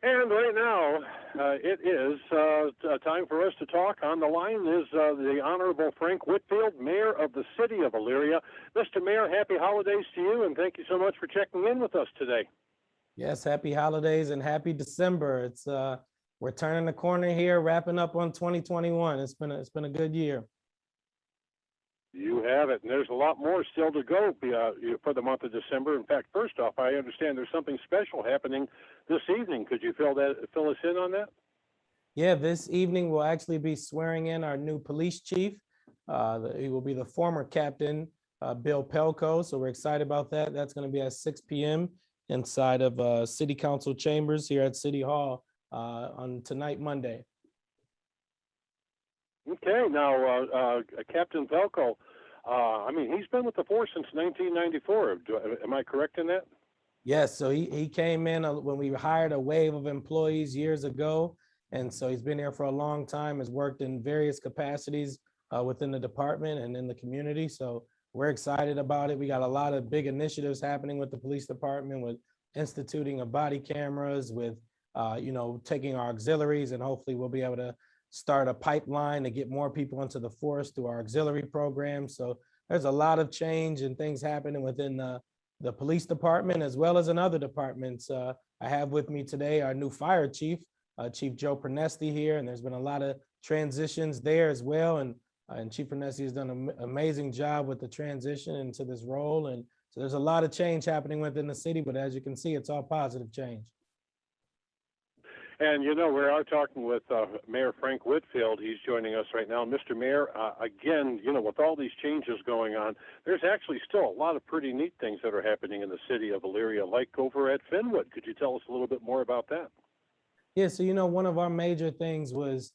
And right now, it is time for us to talk. On the line is the Honorable Frank Whitfield, Mayor of the City of Elyria. Mr. Mayor, happy holidays to you, and thank you so much for checking in with us today. Yes, happy holidays and happy December. It's we're turning the corner here, wrapping up on 2021. It's been a good year. You have it, and there's a lot more still to go for the month of December. In fact, first off, I understand there's something special happening this evening. Could you fill us in on that? Yeah, this evening we'll actually be swearing in our new police chief. He will be the former captain, Bill Pelko. So we're excited about that. That's going to be at 6 p.m. inside of City Council chambers here at City Hall on tonight, Monday. Okay, now Captain Pelko, I mean, he's been with the force since 1994. Am I correct in that? Yes, so he came in when we hired a wave of employees years ago. And so he's been here for a long time, has worked in various capacities within the department and in the community. So we're excited about it. We got a lot of big initiatives happening with the police department, with instituting of body cameras, with taking our auxiliaries, and hopefully we'll be able to start a pipeline to get more people into the force through our auxiliary program. So there's a lot of change and things happening within the police department as well as in other departments. I have with me today our new fire chief, Chief Joe Pernesti here, and there's been a lot of transitions there as well. And Chief Pernesti has done an amazing job with the transition into this role. And so there's a lot of change happening within the city, but as you can see, it's all positive change. And, we are talking with Mayor Frank Whitfield. He's joining us right now. Mr. Mayor, again, with all these changes going on, there's actually still a lot of pretty neat things that are happening in the city of Elyria, like over at Finwood. Could you tell us a little bit more about that? Yeah, so, one of our major things was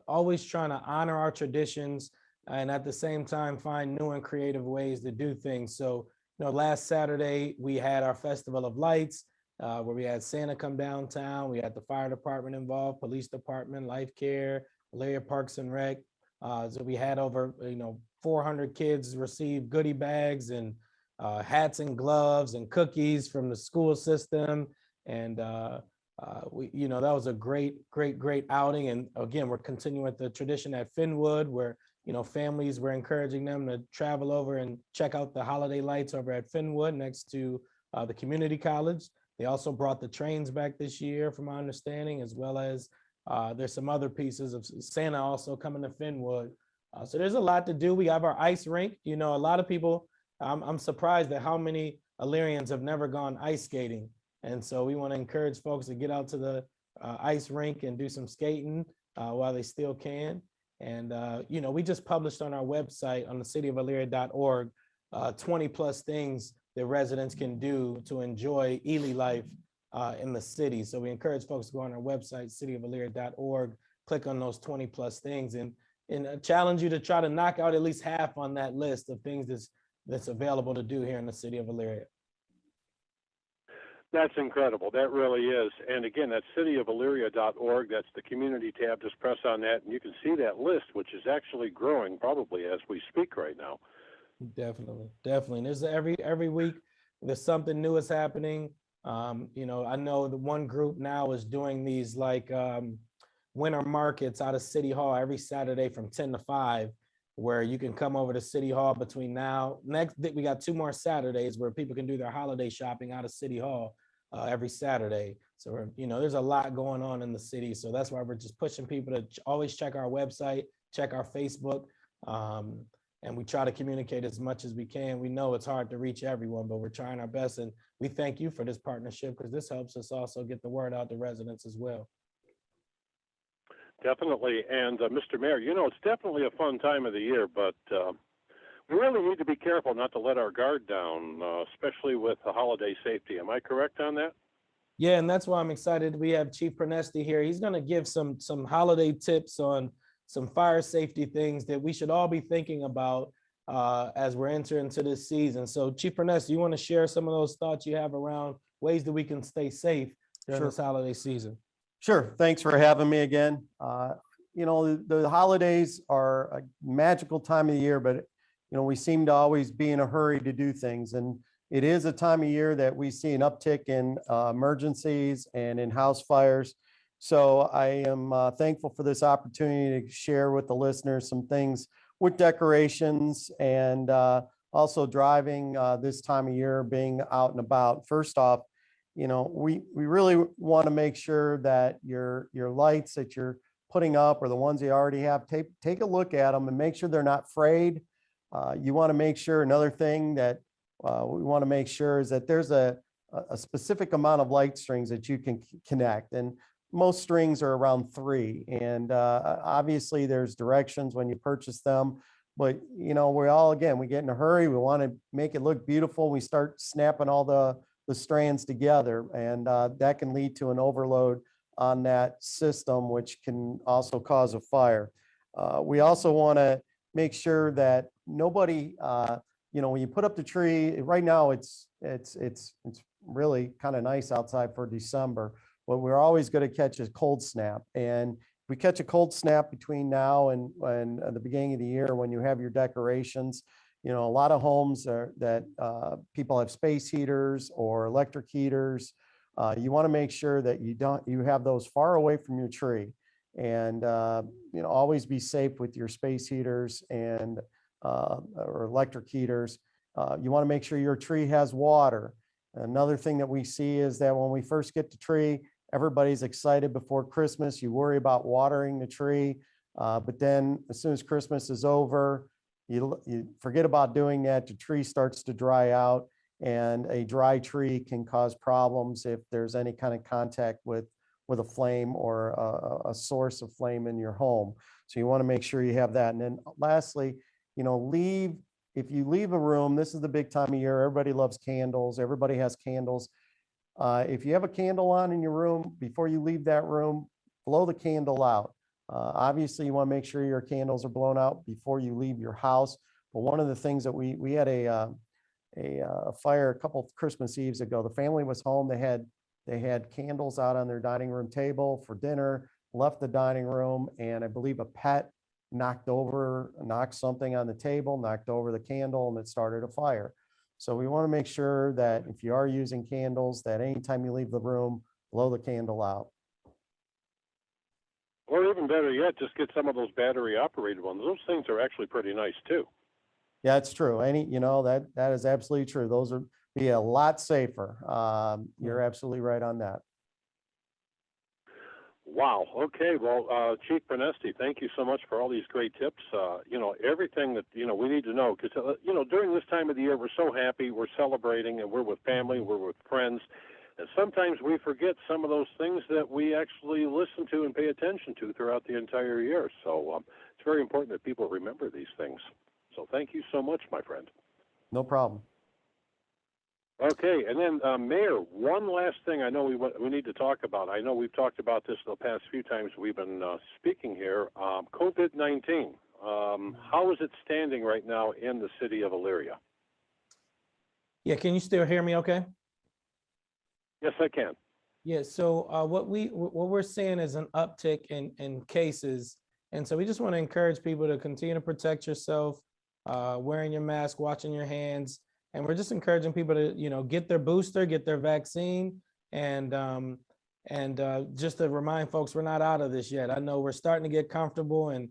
always trying to honor our traditions and at the same time find new and creative ways to do things. So, last Saturday, we had our Festival of Lights, where we had Santa come downtown. We had the fire department involved, police department, life care, Elyria Parks and Rec. So we had over 400 kids receive goodie bags and hats and gloves and cookies from the school system. And that was a great outing. And again, we're continuing with the tradition at Finwood, where families, we're encouraging them to travel over and check out the holiday lights over at Finwood next to the community college. They also brought the trains back this year, from my understanding, as well as there's some other pieces of Santa also coming to Finwood. So there's a lot to do. We have our ice rink. A lot of people, I'm surprised at how many Illyrians have never gone ice skating. And so we want to encourage folks to get out to the ice rink and do some skating while they still can. And, we just published on our website on the cityofelyria.org 20 plus things that residents can do to enjoy Ely life in the city. So we encourage folks to go on our website, cityofelyria.org, click on those 20 plus things, and challenge you to try to knock out at least half on that list of things that's available to do here in the city of Elyria. That's incredible. That really is. And again, that's cityofelyria.org. That's the community tab. Just press on that, and you can see that list, which is actually growing probably as we speak right now. Definitely. And there's every week there's something new is happening. I know the one group now is doing these winter markets out of City Hall every Saturday from 10 to 5, where you can come over to City Hall between now. We got 2 more Saturdays where people can do their holiday shopping out of City Hall every Saturday. So there's a lot going on in the city. So that's why we're just pushing people to always check our website, check our Facebook. And we try to communicate as much as we can. We know it's hard to reach everyone, but we're trying our best. And we thank you for this partnership, because this helps us also get the word out to residents as well. Definitely. And Mr. Mayor, it's definitely a fun time of the year, but we really need to be careful not to let our guard down, especially with the holiday safety. Am I correct on that? Yeah, and that's why I'm excited. We have Chief Pernesti here. He's going to give some holiday tips on some fire safety things that we should all be thinking about as we're entering into this season. So Chief Pernesti, you want to share some of those thoughts you have around ways that we can stay safe during this holiday season? Sure. Thanks for having me again. The holidays are a magical time of the year, but we seem to always be in a hurry to do things. And it is a time of year that we see an uptick in emergencies and in house fires. So I am thankful for this opportunity to share with the listeners some things with decorations and also driving this time of year, being out and about. First off, we really want to make sure that your lights that you're putting up or the ones you already have, take a look at them and make sure they're not frayed. You want to make sure, another thing that we want to make sure is that there's a specific amount of light strings that you can connect. And most strings are around 3. And obviously there's directions when you purchase them. But, we all, again, we get in a hurry. We want to make it look beautiful. We start snapping all the strands together. And that can lead to an overload on that system, which can also cause a fire. We also want to make sure that nobody, when you put up the tree, right now it's really kind of nice outside for December, but we're always going to catch a cold snap. And if we catch a cold snap between now and the beginning of the year, when you have your decorations, a lot of homes that people have space heaters or electric heaters. You want to make sure that you have those far away from your tree, and always be safe with your space heaters and or electric heaters. You want to make sure your tree has water. Another thing that we see is that when we first get the tree, everybody's excited before Christmas. You worry about watering the tree, but then as soon as Christmas is over, you forget about doing that. The tree starts to dry out, and a dry tree can cause problems if there's any kind of contact with a flame or a source of flame in your home. So you want to make sure you have that. And then lastly, if you leave a room, this is the big time of year, everybody loves candles, everybody has candles. If you have a candle on in your room, before you leave that room, blow the candle out. Obviously, you want to make sure your candles are blown out before you leave your house. But one of the things that we had a fire a couple of Christmas Eves ago. The family was home. They had candles out on their dining room table for dinner, left the dining room, and I believe a pet knocked something on the table, knocked over the candle, and it started a fire. So we want to make sure that if you are using candles, that anytime you leave the room, blow the candle out. Or even better yet, just get some of those battery operated ones. Those things are actually pretty nice too. Yeah, it's true. That is absolutely true. Those are be a lot safer. You're absolutely right on that. Wow. Okay. Well, Chief Prenesti, thank you so much for all these great tips. Everything that, we need to know, because, during this time of the year, we're so happy, we're celebrating, and we're with family, we're with friends. And sometimes we forget some of those things that we actually listen to and pay attention to throughout the entire year. So it's very important that people remember these things. So thank you so much, my friend. No problem. Okay, and then Mayor, one last thing I know we need to talk about. I know we've talked about this the past few times we've been speaking here. COVID-19, how is it standing right now in the city of Elyria? Yeah, can you still hear me okay? Yes, I can. Yeah, so what we're seeing is an uptick in cases. And so we just want to encourage people to continue to protect yourself, wearing your mask, washing your hands. And we're just encouraging people to, get their booster, get their vaccine. And just to remind folks, we're not out of this yet. I know we're starting to get comfortable, and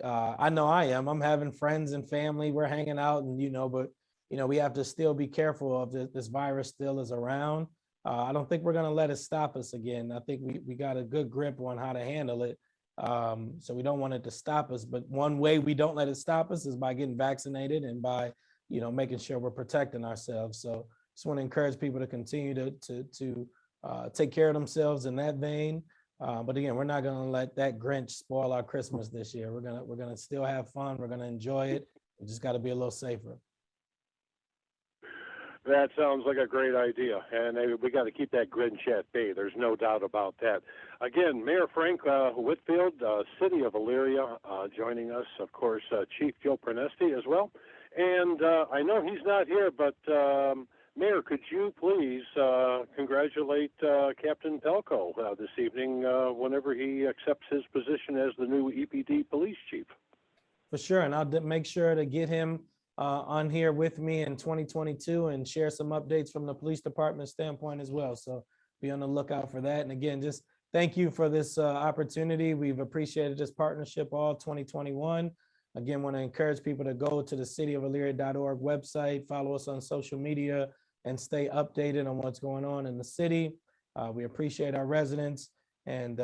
I know I am. I'm having friends and family. We're hanging out, and, but, we have to still be careful of this virus still is around. I don't think we're going to let it stop us again. I think we got a good grip on how to handle it. So we don't want it to stop us. But one way we don't let it stop us is by getting vaccinated and by making sure we're protecting ourselves. So just want to encourage people to continue to take care of themselves in that vein. But again, we're not going to let that Grinch spoil our Christmas this year. We're gonna still have fun. We're going to enjoy it. We just got to be a little safer. That sounds like a great idea, and we got to keep that Grinch at bay. There's no doubt about that. Again, Mayor Frank Whitfield, City of Elyria, joining us, of course, Chief Joe Prenesti as well. And I know he's not here, but Mayor, could you please congratulate Captain Pelko this evening whenever he accepts his position as the new EPD police chief? For sure, and I'll make sure to get him on here with me in 2022 and share some updates from the police department standpoint as well. So be on the lookout for that. And again, just thank you for this opportunity. We've appreciated this partnership all 2021. Again, want to encourage people to go to the cityofelyria.org website, follow us on social media, and stay updated on what's going on in the city. We appreciate our residents, and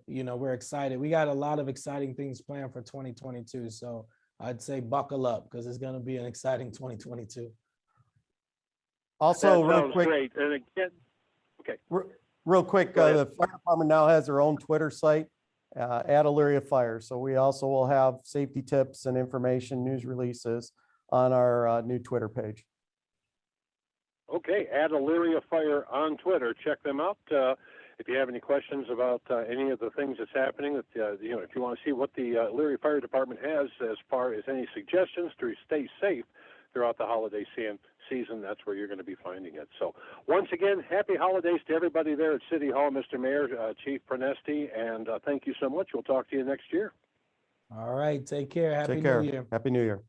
we're excited. We got a lot of exciting things planned for 2022. So I'd say buckle up because it's going to be an exciting 2022. Also, That real sounds quick, great. And again, okay. real quick, Go ahead. the fire department now has their own Twitter site at Elyria Fire. So we also will have safety tips and information, news releases on our new Twitter page. Okay, at Elyria Fire on Twitter. Check them out. If you have any questions about any of the things that's happening, that if you want to see what the Elyria Fire Department has as far as any suggestions to stay safe throughout the holiday season, that's where you're going to be finding it. So once again, happy holidays to everybody there at City Hall, Mr. Mayor, Chief Prenesti, and thank you so much. We'll talk to you next year. All right, take care. Happy Take care. New Year. Happy New Year.